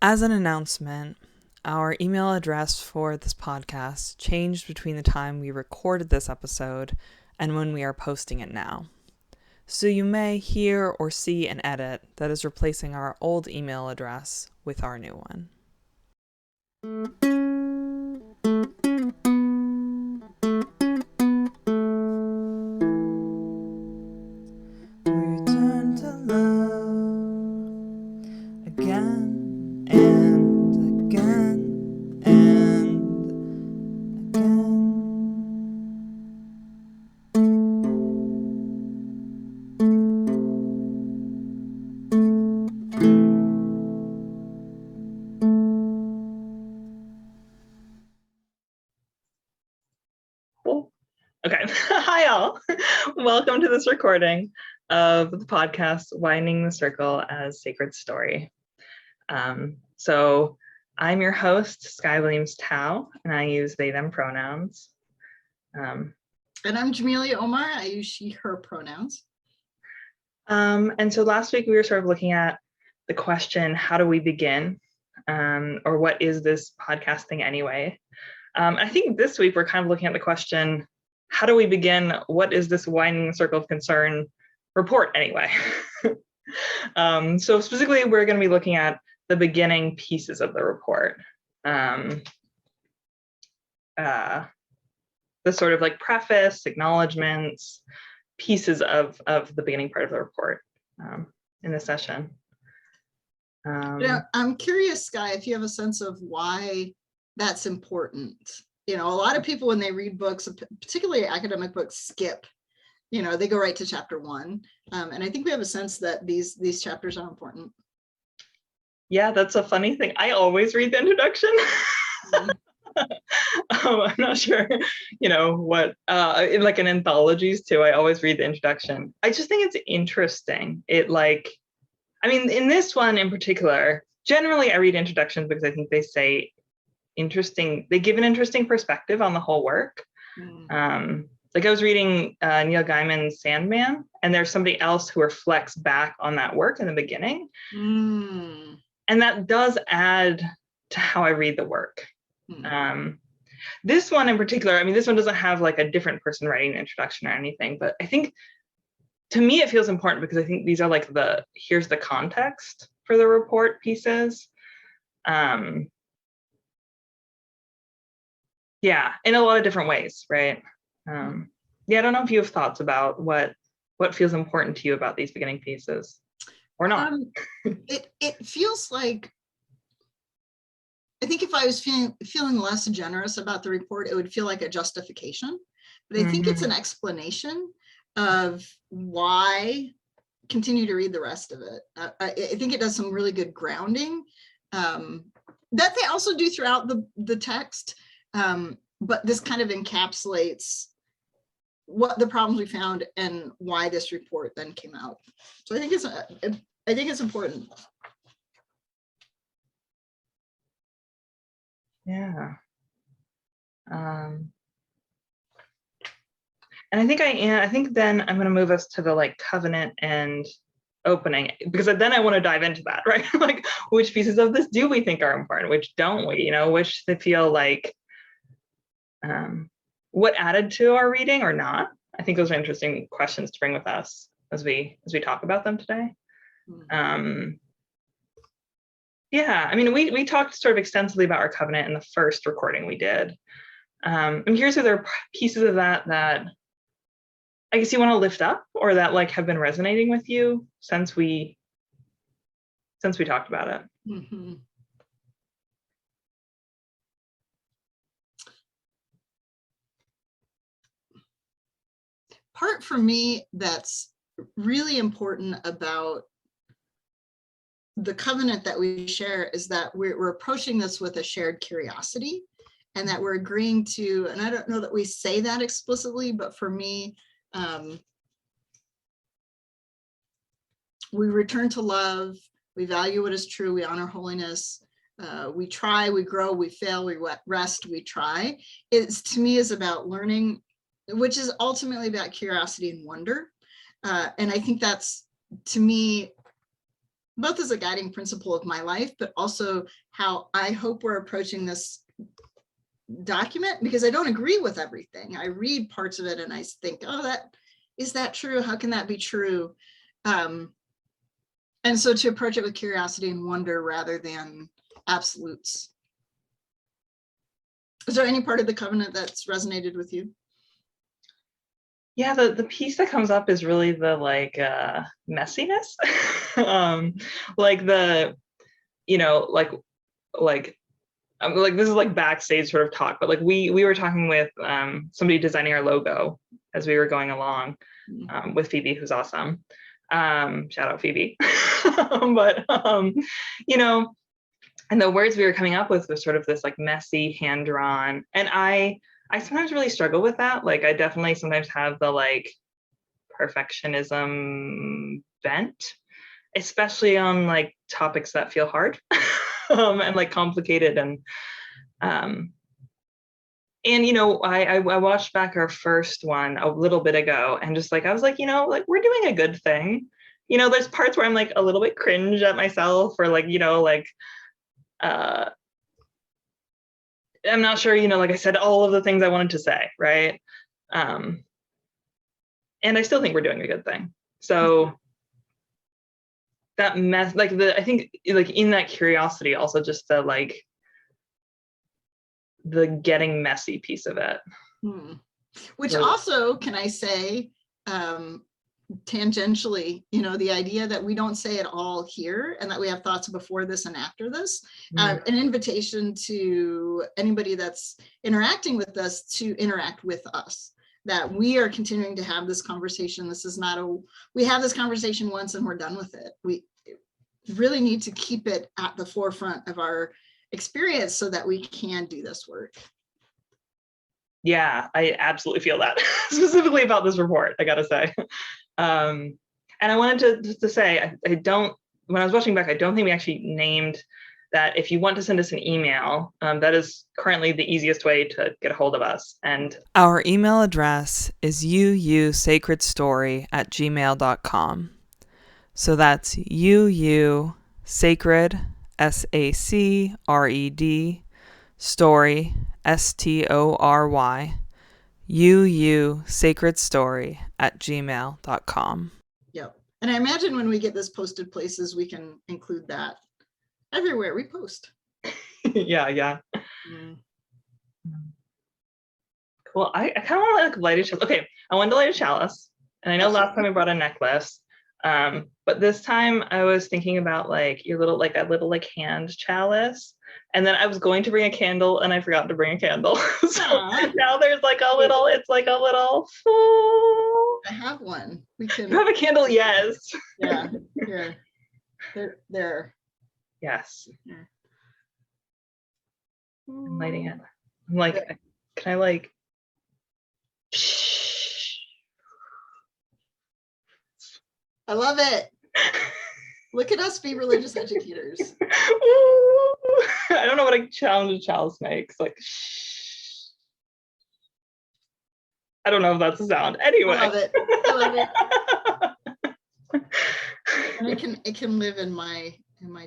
As an announcement, our email address for this podcast changed between the time we recorded this episode and when we are posting it now. So you may hear or see an edit that is replacing our old email address with our new one. We return to love again and again and again. Cool. Okay. Hi, all. Welcome to this recording of the podcast, Widening the Circle as Sacred Story. So I'm your host, Sky Williams Tao, and I use they, them pronouns. And I'm Jamelia Omar. I use she, her pronouns. And so last week we were sort of looking at the question, how do we begin? Or what is this podcasting anyway? I think this week we're kind of looking at the question, how do we begin? What is this Widening the Circle of Concern report anyway? So specifically, we're going to be looking at the beginning pieces of the report. The sort of like preface, acknowledgments, pieces of the beginning part of the report in this session. I'm curious, Sky, if you have a sense of why that's important. You know, a lot of people when they read books, particularly academic books, skip. You know, they go right to chapter 1. And I think we have a sense that these chapters are important. Yeah, that's a funny thing. I always read the introduction. I'm not sure, you know, what, in like in anthologies too, I always read the introduction. I just think it's interesting. It like, I mean, in this one in particular, generally I read introductions because I think they say interesting, they give an interesting perspective on the whole work. Like I was reading Neil Gaiman's Sandman, and there's somebody else who reflects back on that work in the beginning. And that does add to how I read the work. This one in particular, I mean, this one doesn't have like a different person writing the introduction or anything, but I think to me it feels important because I think these are like here's the context for the report pieces. Yeah, in a lot of different ways, right? Yeah, I don't know if you have thoughts about what feels important to you about these beginning pieces or not. It feels like, I think if I was feeling less generous about the report, it would feel like a justification. But I think it's an explanation of why continue to read the rest of it. I think it does some really good grounding that they also do throughout the text. But this kind of encapsulates what the problems we found and why this report then came out. So I think it's important. Yeah. And I think then I'm going to move us to the like covenant and opening, because then I want to dive into that, right? Like which pieces of this do we think are important, which don't we, you know, which they feel like what added to our reading or not. I think those are interesting questions to bring with us as we talk about them today. Yeah, I mean, we talked sort of extensively about our covenant in the first recording we did. I'm curious if there are pieces of that I guess you want to lift up or that like have been resonating with you since we talked about it. Part for me that's really important about the covenant that we share is that we're approaching this with a shared curiosity, and that we're agreeing to, and I don't know that we say that explicitly, but for me, we return to love, we value what is true, we honor holiness, we try, we grow, we fail, we rest, we try. It's, to me, is about learning, which is ultimately about curiosity and wonder. And I think that's, to me, both as a guiding principle of my life, but also how I hope we're approaching this document, because I don't agree with everything. I read parts of it and I think, oh, is that true? How can that be true? And so to approach it with curiosity and wonder rather than absolutes. Is there any part of the covenant that's resonated with you? Yeah, the piece that comes up is really the messiness. Like the, like this is like backstage sort of talk, but like we were talking with somebody designing our logo as we were going along with Phoebe, who's awesome. Shout out Phoebe. But and the words we were coming up with was sort of this like messy, hand-drawn, and I sometimes really struggle with that. Like I definitely sometimes have the like perfectionism bent, especially on like topics that feel hard and like complicated. And I watched back our first one a little bit ago, and just like I was like, like we're doing a good thing. There's parts where I'm like a little bit cringe at myself, or like I'm not sure, like I said, all of the things I wanted to say, right? And I still think we're doing a good thing. So that mess, like I think like in that curiosity, also just the getting messy piece of it. Which also, can I say, tangentially, the idea that we don't say it all here and that we have thoughts before this and after this, an invitation to anybody that's interacting with us to interact with us, that we are continuing to have this conversation. This is not we have this conversation once and we're done with it. We really need to keep it at the forefront of our experience so that we can do this work. Yeah, I absolutely feel that specifically about this report, I gotta say. And I wanted to say, I don't, when I was watching back, I don't think we actually named that. If you want to send us an email, that is currently the easiest way to get a hold of us. And our email address is uusacredstory@gmail.com. So that's sacred, SACRED, story, STORY, sacredstory@gmail.com. Yep. And I imagine when we get this posted places, we can include that everywhere we post. Yeah. Cool. I kind of want to like light a chalice. Okay, I wanted to light a chalice, and I know last time I brought a necklace, but this time I was thinking about like your little like a little like hand chalice, and then I was going to bring a candle and I forgot to bring a candle. So now there's like a little. It's like a little. I have one. We can. You have a candle? Yes. Yeah. Here. There. Yes. Yeah. I'm lighting it. I'm like, can I like? I love it. Look at us be religious educators. I don't know what a chalice makes. Like, I don't know if that's a sound. Anyway. I love it. And it can live in my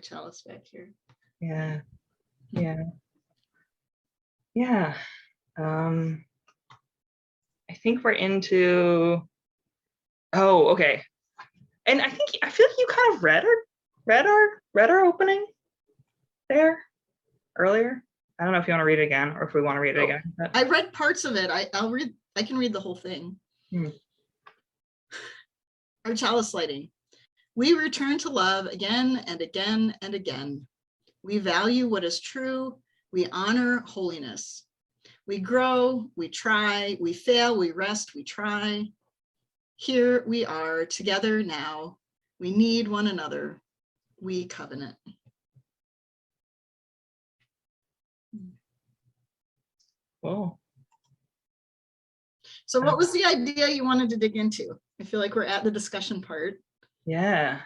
chalice back here. Yeah. I think we're into. Oh, okay. And I feel like you kind of read our opening there earlier. I don't know if you want to read it again or if we want to read it again. But... I read parts of it. I can read the whole thing. Our chalice lighting. We return to love again and again and again. We value what is true. We honor holiness. We grow, we try, we fail, we rest, we try. Here we are together now. We need one another. We covenant. Whoa. So what was the idea you wanted to dig into? I feel like we're at the discussion part. Yeah.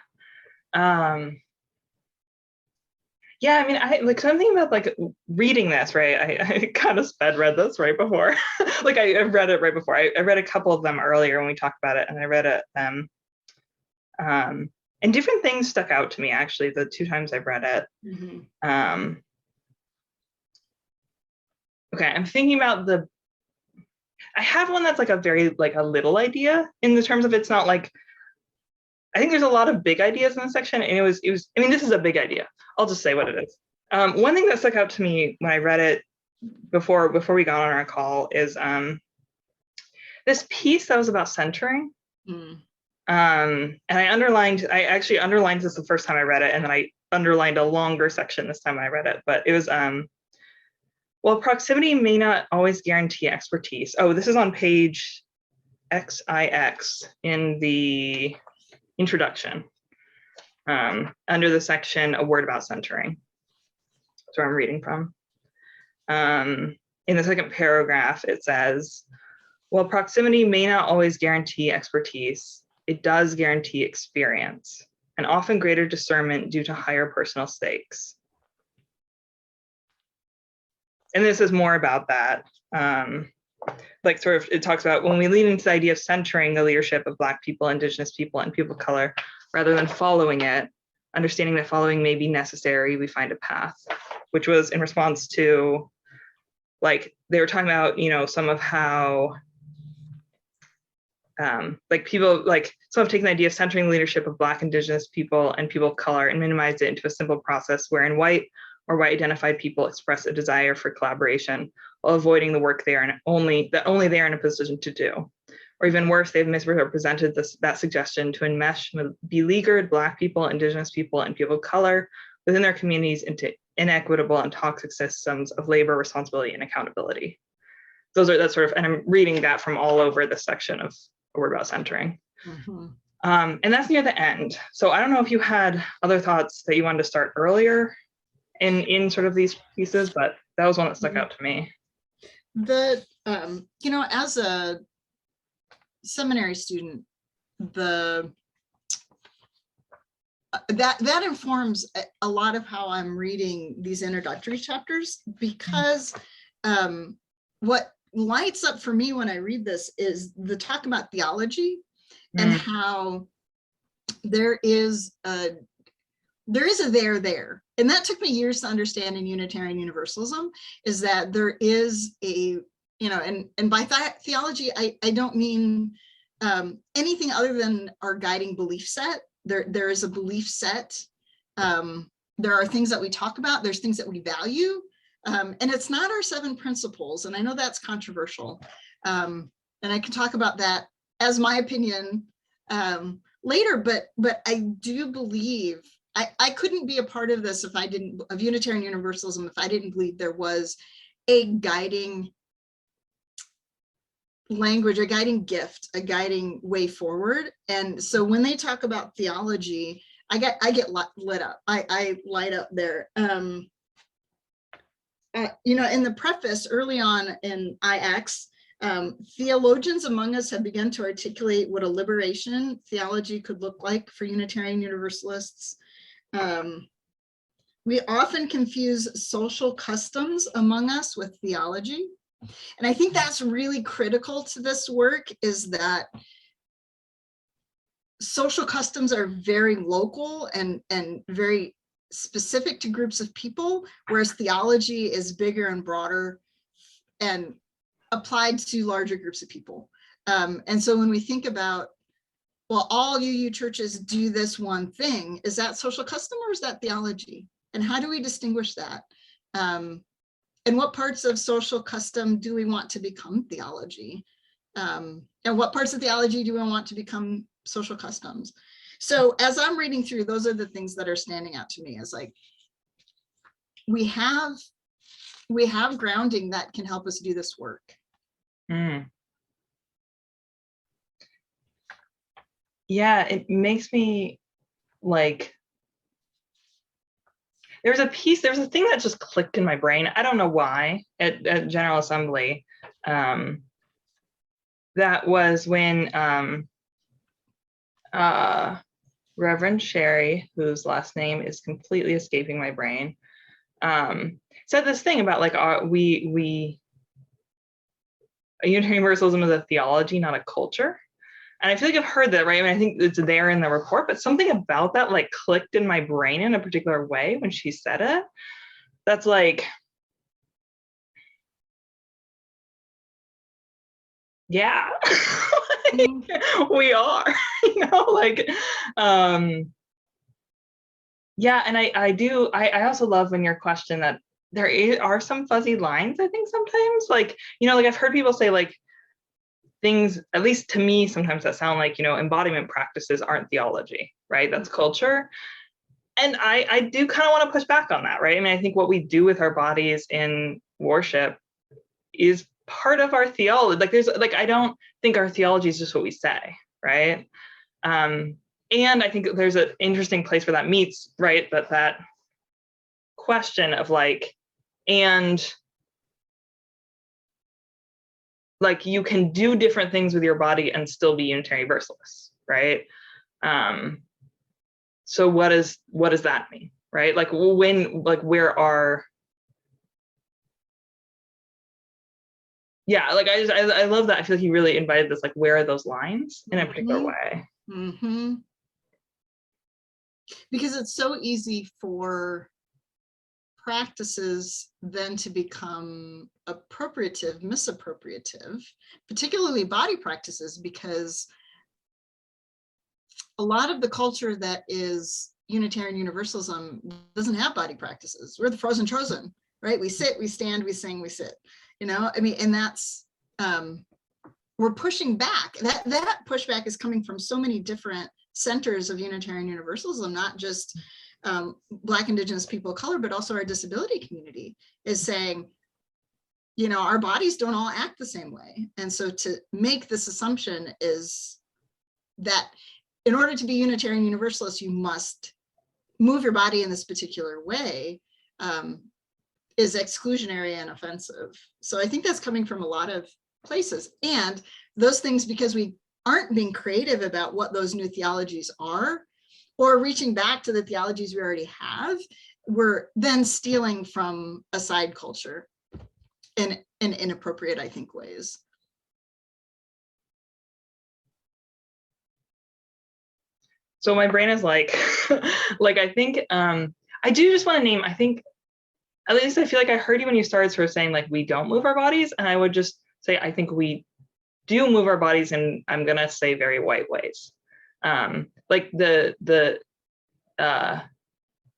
Yeah, I mean, I like something about like reading this, right? I kind of read this right before. Like I read it right before. I read a couple of them earlier when we talked about it, and I read it then. And different things stuck out to me, actually, the 2 times I've read it. Mhm. Okay, I'm thinking about I have one that's like a very, like a little idea in the terms of it's not like, I think there's a lot of big ideas in this section, and it was, I mean, this is a big idea. I'll just say what it is. One thing that stuck out to me when I read it before we got on our call is this piece that was about centering. Mm. And I actually underlined this the first time I read it, and then I underlined a longer section this time I read it, but it was, well, proximity may not always guarantee expertise. Oh, this is on page XIX in the introduction, under the section, a word about centering. That's where I'm reading from. In the second paragraph, it says, while proximity may not always guarantee expertise, it does guarantee experience, and often greater discernment due to higher personal stakes. And this is more about that. Like sort of, it talks about when we lean into the idea of centering the leadership of Black people, Indigenous people, and people of color, rather than following it, understanding that following may be necessary, we find a path, which was in response to, like, they were talking about, you know, some of how, like people, like some have taken the idea of centering the leadership of Black, Indigenous people, and people of color and minimized it into a simple process wherein white or white identified people express a desire for collaboration while avoiding the work they are only they are in a position to do. Or even worse, they've misrepresented that suggestion to enmesh beleaguered Black people, Indigenous people, and people of color within their communities into inequitable and toxic systems of labor, responsibility, and accountability. That's sort of, and I'm reading that from all over this section of a word about centering. Mhm. And that's near the end. So I don't know if you had other thoughts that you wanted to start earlier in sort of these pieces, but that was one that stuck out to me. You know, as a seminary student, that informs a lot of how I'm reading these introductory chapters, because what lights up for me when I read this is the talk about theology and how there is a there. And that took me years to understand in Unitarian Universalism, is that there is a, you know, and by theology, I don't mean anything other than our guiding belief set. There is a belief set. There are things that we talk about, there's things that we value. And it's not our 7 principles. And I know that's controversial. And I can talk about that as my opinion later, but I do believe I couldn't be a part of this if I didn't, of Unitarian Universalism, if I didn't believe there was a guiding language, a guiding gift, a guiding way forward. And so when they talk about theology, I get lit up. I light up there. You know, in the preface early on in IX, theologians among us have begun to articulate what a liberation theology could look like for Unitarian Universalists. We often confuse social customs among us with theology. And I think that's really critical to this work, is that social customs are very local and very specific to groups of people, whereas theology is bigger and broader and applied to larger groups of people. And so when we think about, well, all UU churches do this one thing, is that social custom or is that theology? And how do we distinguish that? And what parts of social custom do we want to become theology? And what parts of theology do we want to become social customs? So as I'm reading through, those are the things that are standing out to me, as like, we have grounding that can help us do this work. Yeah, it makes me like, there's a thing that just clicked in my brain. I don't know why at General Assembly. That was when Reverend Sherry, whose last name is completely escaping my brain, said this thing about like Unitarian Universalism is a theology, not a culture. And I feel like I've heard that, right? I mean, I think it's there in the report, but something about that like clicked in my brain in a particular way when she said it. That's like, yeah, like, we are, like, yeah. And I also love when your question that are some fuzzy lines, I think sometimes, like, like I've heard people say like things, at least to me, sometimes that sound like, embodiment practices aren't theology, right? That's culture. And I do kind of want to push back on that, right? I mean, I think what we do with our bodies in worship is part of our theology. Like I don't think our theology is just what we say, right? And I think there's an interesting place where that meets, right? That question of like, and like you can do different things with your body and still be Unitarian Universalist, right? So what does that mean, right? Like where are, yeah, like I love that. I feel like he really invited this, like, where are those lines in a particular way? Mm-hmm. Because it's so easy for practices then to become appropriative, misappropriative, particularly body practices, because a lot of the culture that is Unitarian Universalism doesn't have body practices. We're the frozen chosen, right? We sit, we stand, we sing, we sit. I mean, and that's we're pushing back. That pushback is coming from so many different centers of Unitarian Universalism, not just Black, Indigenous people of color, but also our disability community is saying, our bodies don't all act the same way. And so to make this assumption is that in order to be Unitarian Universalist, you must move your body in this particular way, is exclusionary and offensive. So I think that's coming from a lot of places. And those things, because we aren't being creative about what those new theologies are, or reaching back to the theologies we already have, we're then stealing from a side culture in inappropriate, I think, ways. So my brain is like, like, I think, I do just want to name, I think, at least I feel like I heard you when you started sort of saying like, we don't move our bodies. And I would just say, I think we do move our bodies in, I'm going to say, very white ways. Like the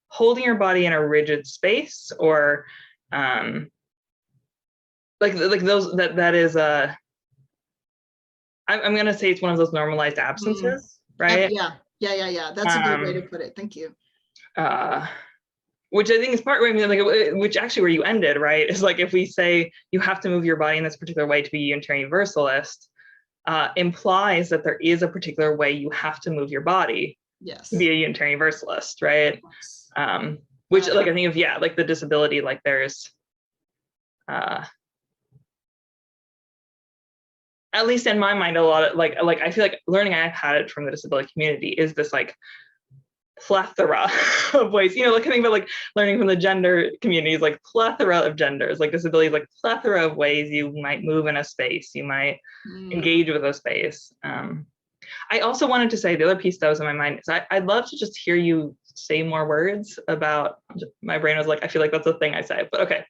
holding your body in a rigid space, or like those, that is I'm going to say it's one of those normalized absences, right? Yeah. That's a good way to put it. Thank you. Which I think is part, I mean, like, which actually where you ended, right, is like, if we say you have to move your body in this particular way to be Unitarian Universalist, implies that there is a particular way you have to move your body, yes, to be a Unitarian Universalist, right? Yes. Which, like, I think of, like the disability, like there's, at least in my mind, a lot of like I feel like learning I've had it from the disability community is this like plethora of ways, like I think about like learning from the gender communities, like plethora of genders, like disabilities, like plethora of ways you might move in a space, you might engage with a space. I also wanted to say the other piece that was in my mind is I'd love to just hear you say more words about, my brain was like, I feel like that's a thing I say, but okay,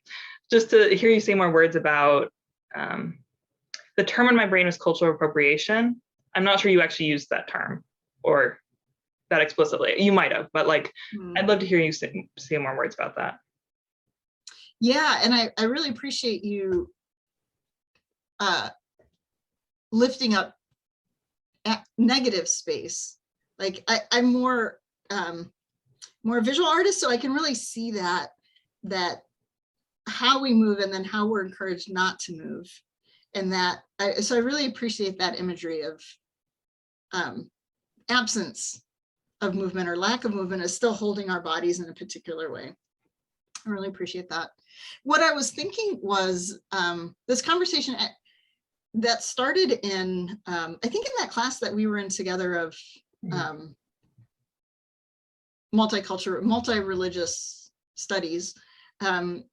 just to hear you say more words about the term in my brain is cultural appropriation. I'm not sure you actually used that term or that explicitly. You might have, but like, I'd love to hear you say more words about that. Yeah, and I really appreciate you lifting up negative space. Like I'm more visual artist, so I can really see that how we move and then how we're encouraged not to move. And so I really appreciate that imagery of absence of movement or lack of movement is still holding our bodies in a particular way. I really appreciate that. What I was thinking was this conversation that started in, I think in that class that we were in together of multicultural, multi-religious studies. And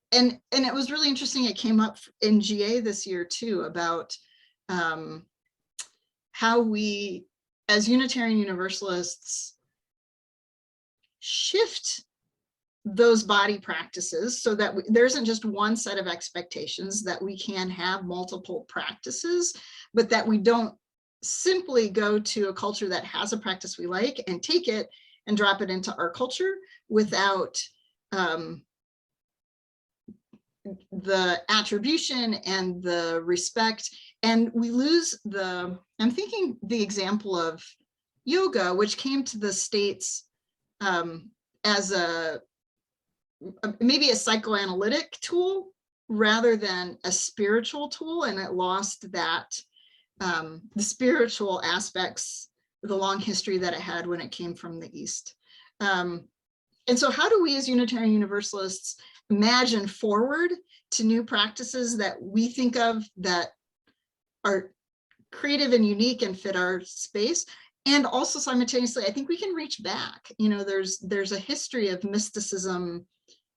it was really interesting. It came up in GA this year too, about how we as Unitarian Universalists, shift those body practices so that there isn't just one set of expectations, that we can have multiple practices, but that we don't simply go to a culture that has a practice we like and take it and drop it into our culture without the attribution and the respect. And we lose I'm thinking the example of yoga, which came to the States as maybe a psychoanalytic tool rather than a spiritual tool, and it lost that the spiritual aspects, the long history that it had when it came from the East. And so how do we as Unitarian Universalists imagine forward to new practices that we think of that are creative and unique and fit our space? And also simultaneously, I think we can reach back. There's a history of mysticism.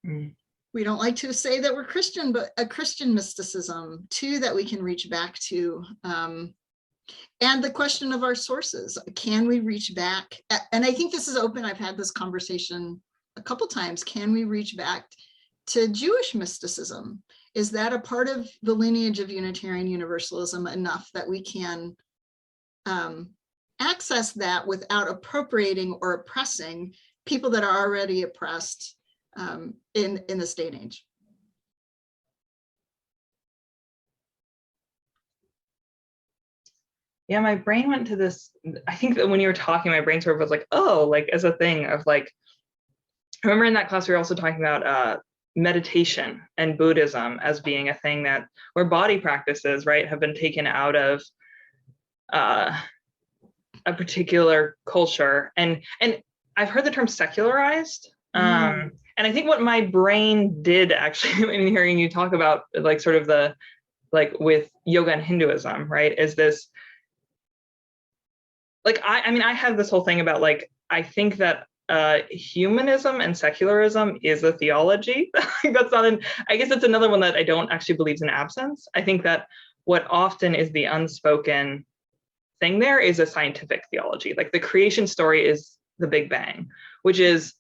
We don't like to say that we're Christian, but a Christian mysticism too that we can reach back to. And the question of our sources, can we reach back? And I think this is open. I've had this conversation a couple times. Can we reach back to Jewish mysticism? Is that a part of the lineage of Unitarian Universalism enough that we can access that without appropriating or oppressing people that are already oppressed in this day and age? Yeah, my brain went to this. I think that when you were talking, my brain sort of was like, oh, like as a thing of like, I remember in that class, we were also talking about meditation and Buddhism as being a thing that where body practices, right, have been taken out of a particular culture. And I've heard the term secularized. And I think what my brain did actually in hearing you talk about like sort of the, like with yoga and Hinduism, right, is this, like, I mean, I have this whole thing about like, I think that humanism and secularism is a theology. That's not I guess it's another one that I don't actually believe in absence. I think that what often is the unspoken thing there is a scientific theology. Like the creation story is the Big Bang, which is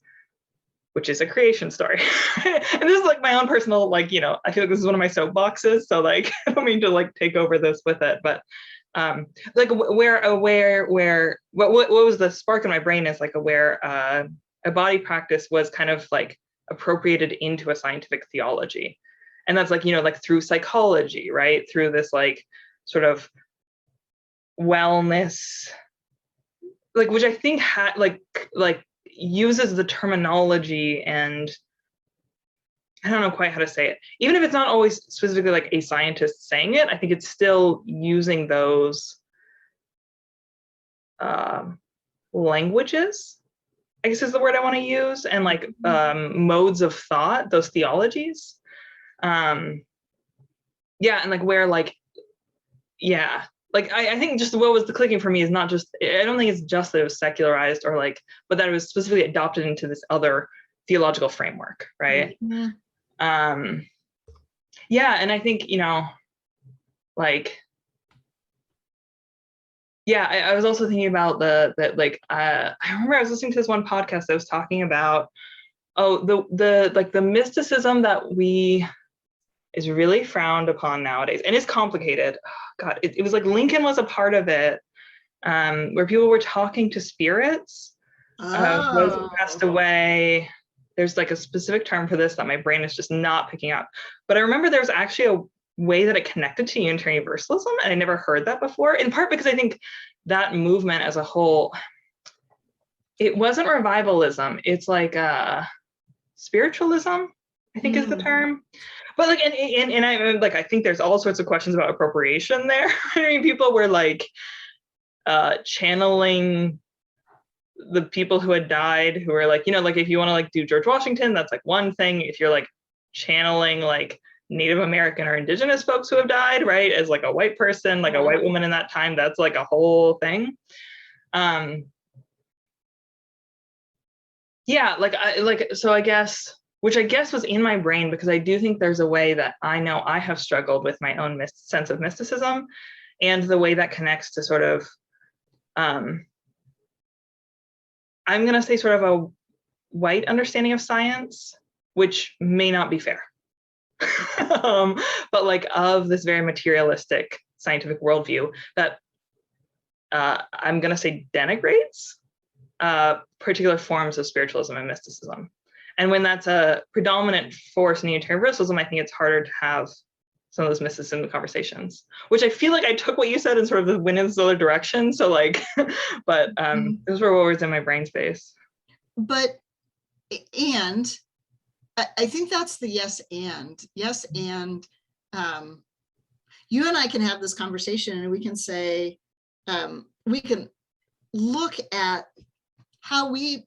a creation story. And this is like my own personal, like, I feel like this is one of my soapboxes. So like, I don't mean to like take over this with it, but like what was the spark in my brain is like where a body practice was kind of like appropriated into a scientific theology. And that's like, like through psychology, right? Through this like sort of wellness, like, which I think like uses the terminology, and I don't know quite how to say it. Even if it's not always specifically like a scientist saying it, I think it's still using those languages, I guess is the word I want to use, and like modes of thought, those theologies. And like where like, yeah, like I think just what was the clicking for me is not just, I don't think it's just that it was secularized or like, but that it was specifically adopted into this other theological framework, right? Mm-hmm. Yeah, and I think, like, yeah, I was also thinking about I remember I was listening to this one podcast that was talking about, the mysticism that is really frowned upon nowadays and is complicated. Oh, God, it was like Lincoln was a part of it, where people were talking to spirits of those who passed away. There's like a specific term for this that my brain is just not picking up. But I remember there's actually a way that it connected to Unitarian Universalism, and I never heard that before, in part because I think that movement as a whole, it wasn't revivalism. It's like spiritualism, I think is the term. But like, and I like, I think there's all sorts of questions about appropriation there. I mean, people were like channeling the people who had died, who were like, like if you want to like do George Washington, that's like one thing. If you're like channeling like Native American or indigenous folks who have died, right, as like a white person, like a white woman in that time, that's like a whole thing. Yeah, so I guess, which I guess was in my brain, because I do think there's a way that I know I have struggled with my own sense of mysticism, and the way that connects to sort of I'm going to say sort of a white understanding of science, which may not be fair. But like of this very materialistic scientific worldview that I'm going to say denigrates particular forms of spiritualism and mysticism. And when that's a predominant force in Unitarian Universalism, I think it's harder to have some of those mysticism conversations, which I feel like I took what you said in sort of the wind in this other direction. So like, but those were words in my brain space. But, and I think that's the yes, and you and I can have this conversation and we can say, we can look at how I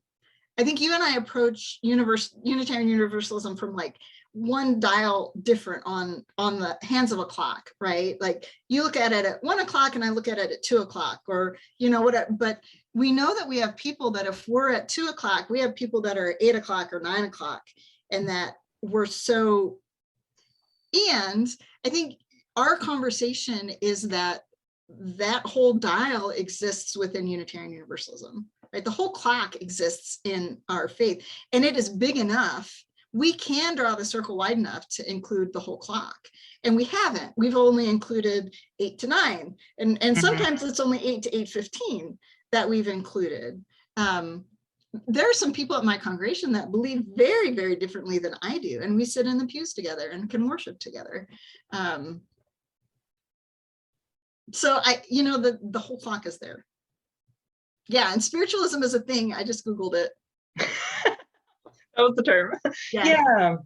think you and I approach Unitarian Universalism from like one dial different on the hands of a clock, right? Like you look at it at 1 o'clock and I look at it at 2 o'clock, or, you know, whatever. But we know that we have people that if we're at 2 o'clock, we have people that are 8 o'clock or 9 o'clock, and that we're so, and I think our conversation is that whole dial exists within Unitarian Universalism, right? The whole clock exists in our faith, and it is big enough. We can draw the circle wide enough to include the whole clock, and we haven't. We've only included 8 to 9, and sometimes it's only 8 to 8:15 that we've included. There are some people at my congregation that believe very, very differently than I do, and we sit in the pews together and can worship together. So you know, the whole clock is there. Yeah, and spiritualism is a thing. I just Googled it. That was the term. Yeah.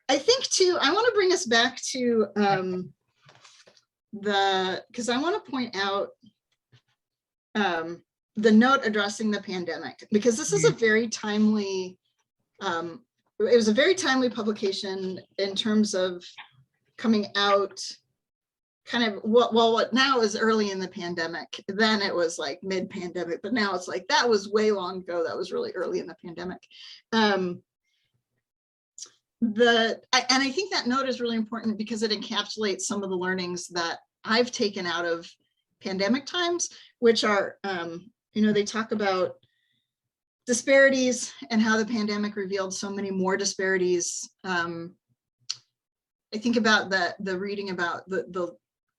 I think too, I want to bring us back to because I want to point out the note addressing the pandemic, because this is a very timely, it was a very timely publication in terms of coming out kind of what now is early in the pandemic. Then it was like mid-pandemic, but now it's like that was way long ago. That was really early in the pandemic. And I think that note is really important because it encapsulates some of the learnings that I've taken out of pandemic times, which are, you know, they talk about disparities and how the pandemic revealed so many more disparities. I think about the reading about the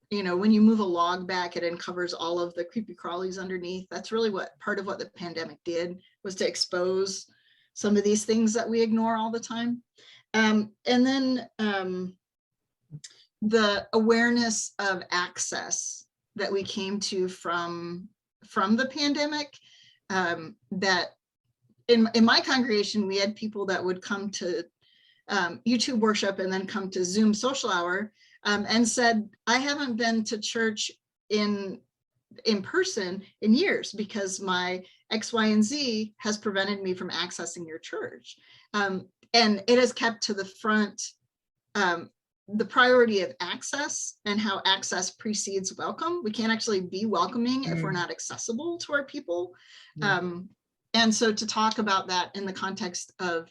you know, when you move a log back, it uncovers all of the creepy crawlies underneath. That's really what part of what the pandemic did, was to expose some of these things that we ignore all the time. And then the awareness of access that we came to from the pandemic, that in my congregation, we had people that would come to YouTube worship and then come to Zoom social hour, and said, I haven't been to church in person in years because my X, Y, and Z has prevented me from accessing your church. And it has kept to the front the priority of access and how access precedes welcome. We can't actually be welcoming if we're not accessible to our people. And so to talk about that in the context of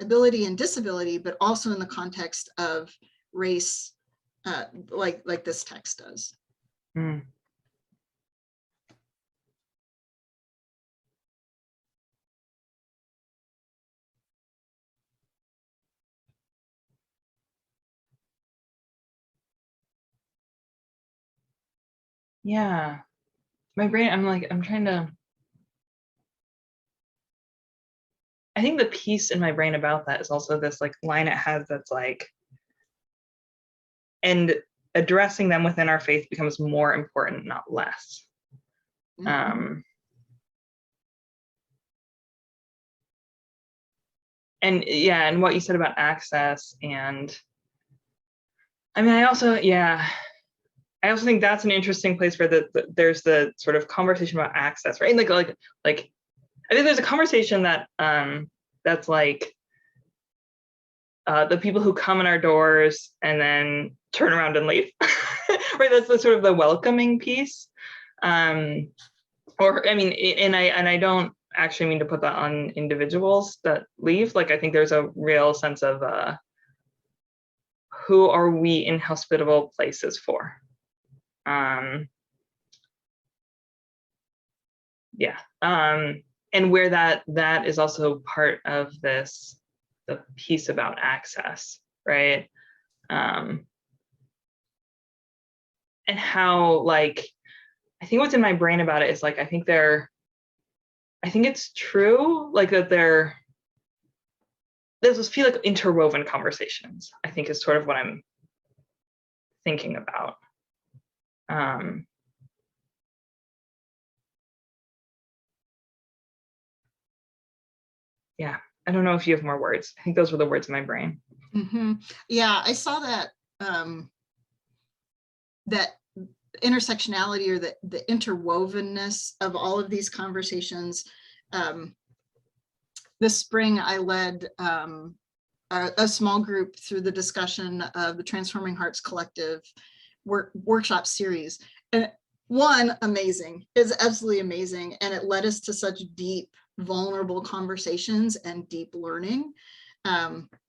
ability and disability, but also in the context of race, like this text does. Yeah, my brain, I'm trying to, I think the piece in my brain about that is also this like line it has that's like, and addressing them within our faith becomes more important, not less. And yeah, and what you said about access, and I mean, I also think that's an interesting place where there's the sort of conversation about access, right? And like I think there's a conversation that that's like the people who come in our doors and then turn around and leave, right? That's the sort of the welcoming piece. Or I mean, and I don't actually mean to put that on individuals that leave. Like, I think there's a real sense of who are we inhospitable places for? yeah. And where that is also part of the piece about access, right? And how, like, I think what's in my brain about it is, like, I think it's true, like, that there's this feel like interwoven conversations, I think, is sort of what I'm thinking about. Yeah, I don't know if you have more words. I think those were the words in my brain. Mm-hmm. Yeah, I saw that that intersectionality, or the interwovenness of all of these conversations. This spring, I led a small group through the discussion of the Transforming Hearts Collective workshop series. And one, amazing, is absolutely amazing. And it led us to such deep, vulnerable conversations and deep learning.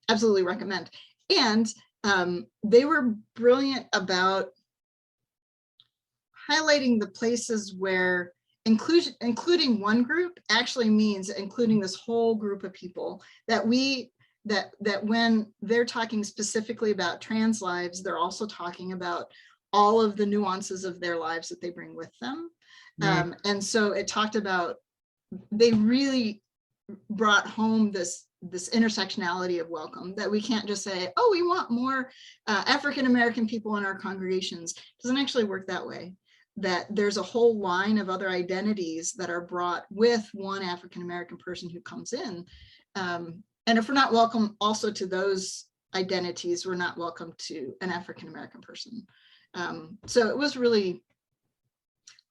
Absolutely recommend. And they were brilliant about highlighting the places where including one group actually means including this whole group of people, that when they're talking specifically about trans lives, they're also talking about all of the nuances of their lives that they bring with them. And so it talked about, they really brought home this intersectionality of welcome, that we can't just say, oh, we want more African-American people in our congregations. It doesn't actually work that way. That there's a whole line of other identities that are brought with one African-American person who comes in. And if we're not welcome also to those identities, we're not welcome to an African-American person. So it was really,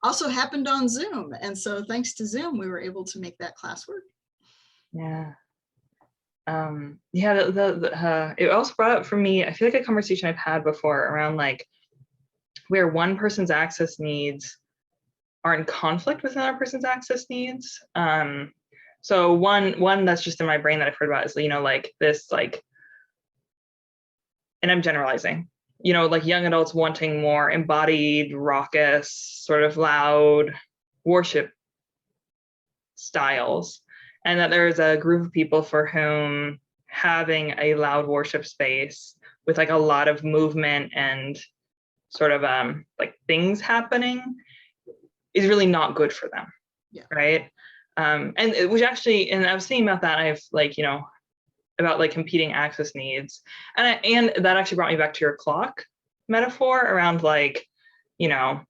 also happened on Zoom. And so thanks to Zoom, we were able to make that class work. Yeah. Yeah, it also brought up for me, I feel like, a conversation I've had before around, like, where one person's access needs are in conflict with another person's access needs. So one that's just in my brain that I've heard about is, like, this, like, and I'm generalizing, like, young adults wanting more embodied, raucous, sort of loud worship styles, and that there's a group of people for whom having a loud worship space with, like, a lot of movement and sort of like things happening is really not good for them. Yeah. Right. And it was actually, and I was thinking about that, I've, like, about, like, competing access needs, and that actually brought me back to your clock metaphor around, like, and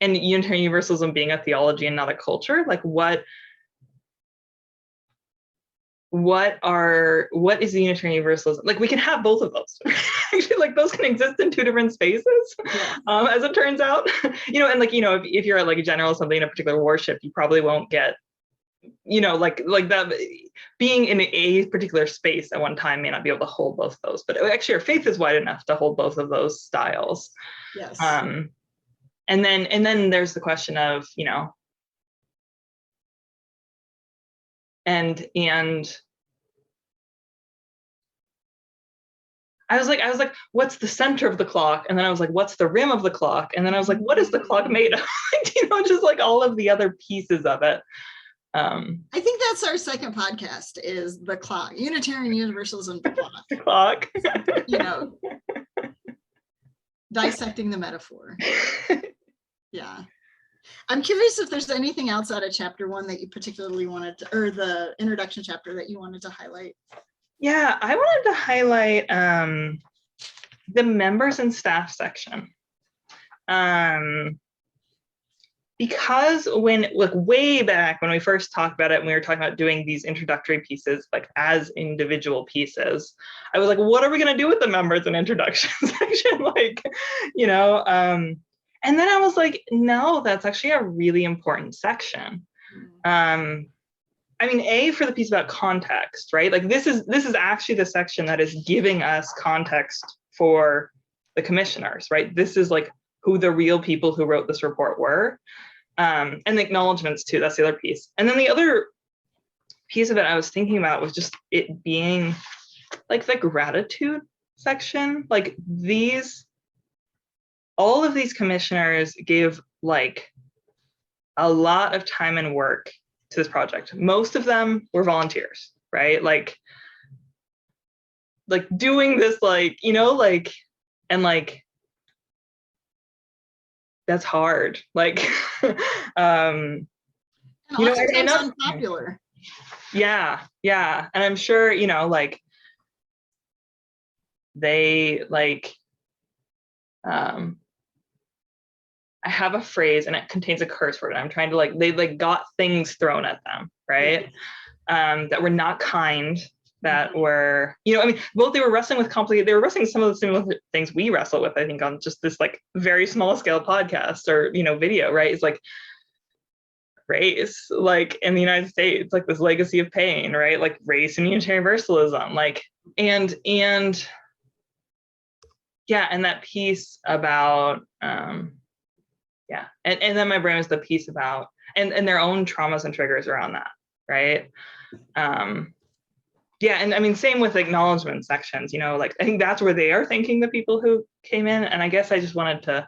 Unitarian Universalism being a theology and not a culture. Like, what is the Unitarian Universalism? Like, we can have both of those. Actually, like, those can exist in two different spaces, Yeah. as it turns out. And, like, if you're at, like, a general something in a particular worship, you probably won't get, like that, being in a particular space at one time may not be able to hold both of those. But actually, our faith is wide enough to hold both of those styles. Yes. And then there's the question of, and I was like, what's the center of the clock? And then I was like, what's the rim of the clock? And then I was like, what is the clock made of? Just, like, all of the other pieces of it. I think that's our second podcast, is the clock, Unitarian Universalism, the clock. The clock. Dissecting the metaphor. Yeah. I'm curious if there's anything outside of chapter 1 that you particularly wanted to, or the introduction chapter that you wanted to highlight. Yeah, I wanted to highlight the members and staff section. Because when, like, way back when we first talked about it, and we were talking about doing these introductory pieces, like, as individual pieces, I was like, what are we going to do with the members and introduction section? Like, and then I was like, no, that's actually a really important section. I mean, for the piece about context, right? Like, this is actually the section that is giving us context for the commissioners, right? This is, like, who the real people who wrote this report were. And the acknowledgments too, that's the other piece. And then the other piece of it I was thinking about was just it being, like, the gratitude section. Like, all of these commissioners gave, like, a lot of time and work to this project. Most of them were volunteers, right? Like doing this, like, you know, like, and like, that's hard. Like, And you know, oftentimes unpopular. Yeah. And I'm sure, you know, like, they like, I have a phrase and it contains a curse word. I'm trying to like, they like got things thrown at them, right? Yeah. That were not kind, that were, you know, I mean, both they were wrestling with complicated, they were wrestling some of the similar things we wrestle with, I think, on just this like very small scale podcast or, you know, video, right? It's like race, like in the United States, like this legacy of pain, right? Like race and universalism, like, and yeah, and that piece about, yeah, and then my brain was the piece about, and their own traumas and triggers around that, right? Yeah, and I mean, same with acknowledgement sections, you know, like I think that's where they are thanking the people who came in, and I guess I just wanted to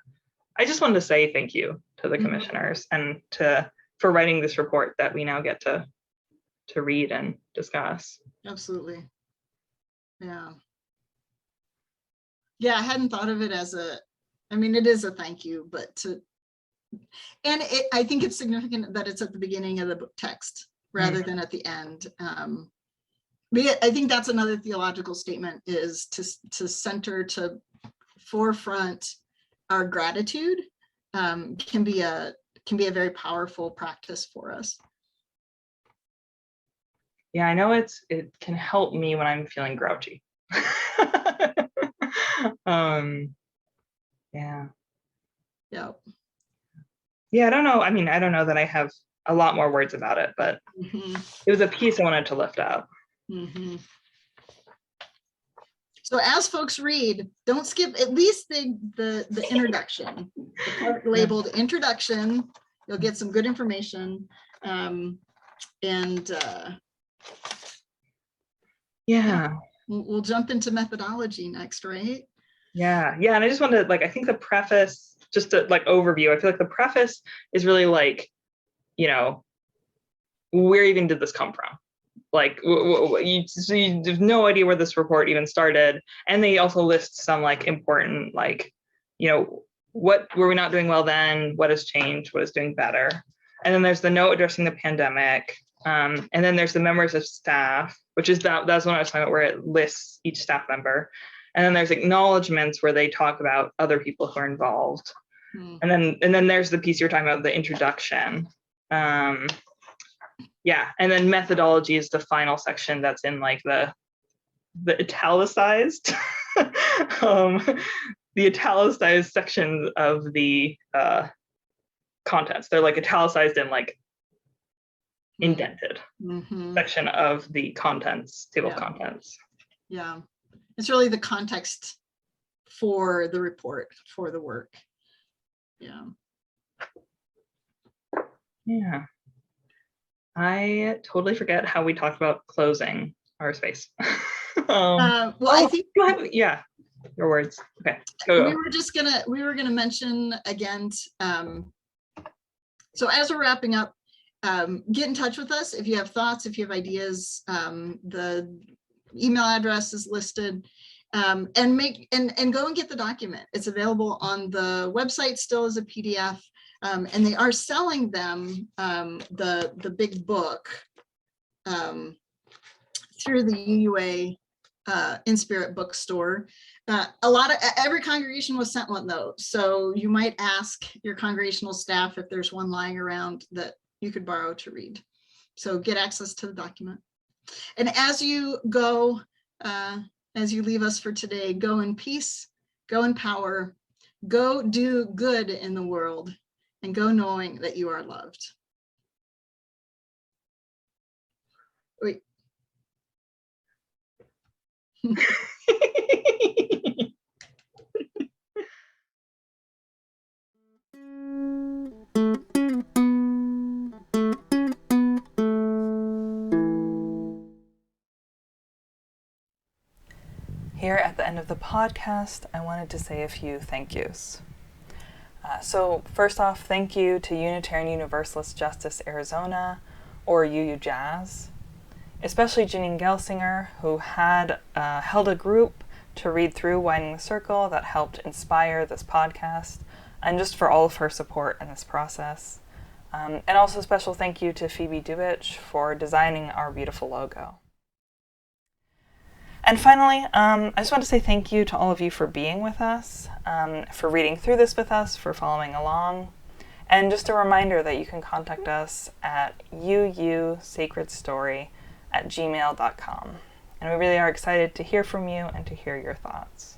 say thank you to the commissioners and for writing this report that we now get to read and discuss. Absolutely. Yeah. Yeah, I hadn't thought of it as I mean, it is a thank you, but I think it's significant that it's at the beginning of the book text rather than at the end. But I think that's another theological statement, is to center, to forefront our gratitude, can be a very powerful practice for us. Yeah, I know it can help me when I'm feeling grouchy. Yeah. Yeah, I don't know. I mean, I don't know that I have a lot more words about it, but it was a piece I wanted to lift up. So as folks read, don't skip at least the introduction, the part labeled introduction. You'll get some good information. Yeah, we'll jump into methodology next, right? Yeah, and I just wanted to, like, I think the preface, just to like overview, I feel like the preface is really like, you know, where even did this come from? Like, you have no idea where this report even started. And they also list some like important, like, you know, what were we not doing well then? What has changed? What is doing better? And then there's the note addressing the pandemic. And then there's the members of staff, which is that's what I was talking about, where it lists each staff member. And then there's acknowledgments where they talk about other people who are involved. And then there's the piece you're talking about, the introduction. Yeah, and then methodology is the final section that's in like the italicized, the italicized section of the contents. They're like italicized and like indented section of the contents, table of contents. Yeah, it's really the context for the report, for the work. Yeah. I totally forget how we talked about closing our space. Well, I think, yeah, your words. Okay, go. We were gonna mention again. So as we're wrapping up, get in touch with us if you have thoughts, if you have ideas. The email address is listed, and go and get the document. It's available on the website still as a PDF. And they are selling them, the big book, through the UUA In Spirit bookstore. Every congregation was sent one though, so you might ask your congregational staff if there's one lying around that you could borrow to read. So get access to the document. And as you go, as you leave us for today, go in peace, go in power, go do good in the world, and go knowing that you are loved. Wait. Here at the end of the podcast, I wanted to say a few thank yous. So first off, thank you to Unitarian Universalist Justice Arizona, or UU Jazz, especially Janine Gelsinger, who had held a group to read through Widening the Circle that helped inspire this podcast, and just for all of her support in this process. And also special thank you to Phoebe Dubich for designing our beautiful logo. And finally, I just want to say thank you to all of you for being with us, for reading through this with us, for following along. And just a reminder that you can contact us at uusacredstory@gmail.com. And we really are excited to hear from you and to hear your thoughts.